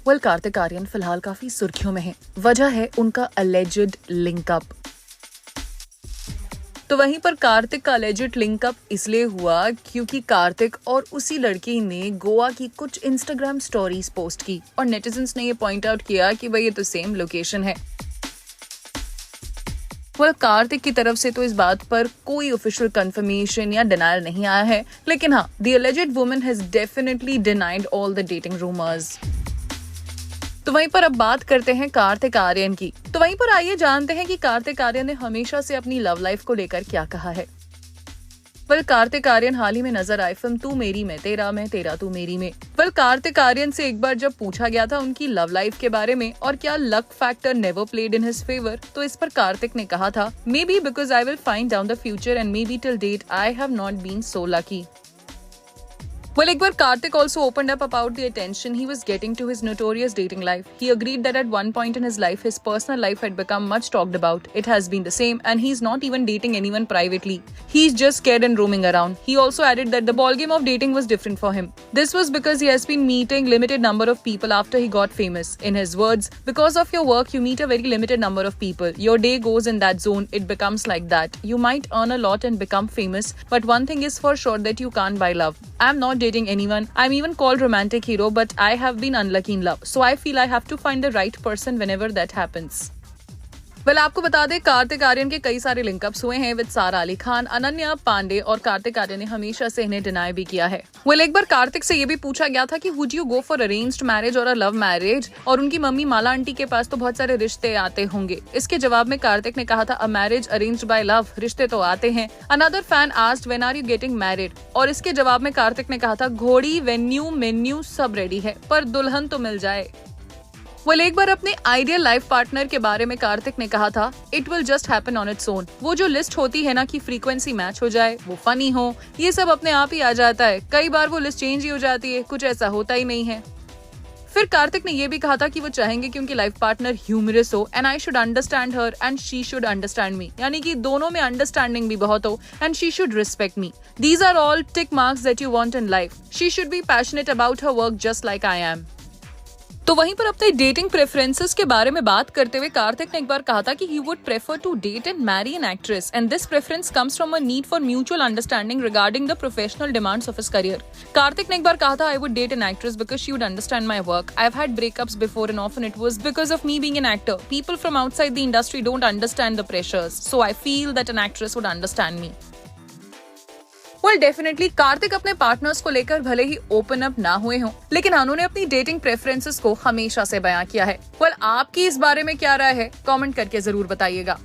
कार्तिक आर्यन फिलहाल काफी सुर्खियों में है। वजह है उनका अलेज्ड लिंकअप। तो वहीं पर कार्तिक का अलेज्ड लिंकअप इसलिए हुआ क्योंकि कार्तिक और उसी लड़की ने गोवा की कुछ इंस्टाग्राम स्टोरीज पोस्ट की और नेटिजन्स ने ये पॉइंट आउट किया कि भाई ये तो सेम लोकेशन है। कार्तिक की तरफ से तो इस बात पर कोई ऑफिशियल कंफर्मेशन या डिनायल नहीं आया है, लेकिन हाँ, the alleged woman has definitely denied all the dating rumours. तो वहीं पर अब बात करते हैं कार्तिक आर्यन की। तो वहीं पर आइए जानते हैं कि कार्तिक आर्यन ने हमेशा से अपनी लव लाइफ को लेकर क्या कहा है। कार्तिक आर्यन हाल ही में नजर आए फिल्म तू मेरी मैं तेरा तू मेरी में। कार्तिक आर्यन से एक बार जब पूछा गया था उनकी लव लाइफ के बारे में और क्या luck factor never played in his favour, तो इस पर कार्तिक ने कहा था, maybe because I will find down the future and maybe till date I have not been so lucky. एक बार Karthik also opened up about the attention he was getting to his notorious dating life. He agreed that at one point in his life, his personal life had become much talked about. It has been the same, and he's not even dating anyone privately. He's just scared and roaming around. He also added that the ballgame of dating was different for him. This was because he has been meeting limited number of people after he got famous. In his words, because of your work, you meet a very limited number of people. Your day goes in that zone. It becomes like that. You might earn a lot and become famous, but one thing is for sure that you can't buy love. I'm not dating anyone. I'm even called romantic hero, but I have been unlucky in love. So I feel I have to find the right person whenever that happens. आपको बता दें, कार्तिक आर्यन के कई सारे link-ups हुए हैं with सारा अली खान, अनन्या पांडे, और कार्तिक आर्यन ने हमेशा से इन्हें डिनाई भी किया है। एक बार कार्तिक से ये भी पूछा गया था कि would you go for arranged marriage और अ लव मैरिज, और उनकी मम्मी माला आंटी के पास तो बहुत सारे रिश्ते आते होंगे। इसके जवाब में कार्तिक ने कहा था, a marriage arranged by love, रिश्ते तो आते हैं। Another fan asked when are you getting married, और इसके जवाब में कार्तिक ने कहा था, घोड़ी वेन्यू मेन्यू सब रेडी है, पर दुल्हन तो मिल जाए। एक बार अपने आइडियल लाइफ पार्टनर के बारे में कार्तिक ने कहा था, it will just happen on its own. वो जो लिस्ट होती है ना कि फ्रीक्वेंसी मैच हो जाए, वो फनी हो, ये सब अपने आप ही आ जाता है। कई बार वो लिस्ट चेंज ही हो जाती है, कुछ ऐसा होता ही नहीं है। फिर कार्तिक ने ये भी कहा था कि वो चाहेंगे कि उनकी लाइफ पार्टनर ह्यूमरस हो, and I should understand her and she should understand me, यानी कि दोनों में अंडरस्टैंडिंग भी बहुत हो, and she should respect me. These are all tick marks that you want in life. She should be passionate about her work just like I am. तो वहीं पर अपने डेटिंग प्रेफरेंसेस के बारे में बात करते हुए कार्तिक ने एक बार कहा था कि he would prefer to date and marry an actress, and this preference comes from a need for mutual understanding regarding the professional demands of his career. Kartik ने एक बार कहा था, I would date an actress because she would understand my work. I've had breakups before and often it was because of me being an actor. People from outside the industry don't understand the pressures, so I feel that an actress would understand me. Definitely Kartik अपने partners को लेकर भले ही open up ना हुए हों, लेकिन उन्होंने अपनी डेटिंग प्रेफरेंसेस को हमेशा से बयां किया है। आपकी इस बारे में क्या राय है, कमेंट करके जरूर बताइएगा।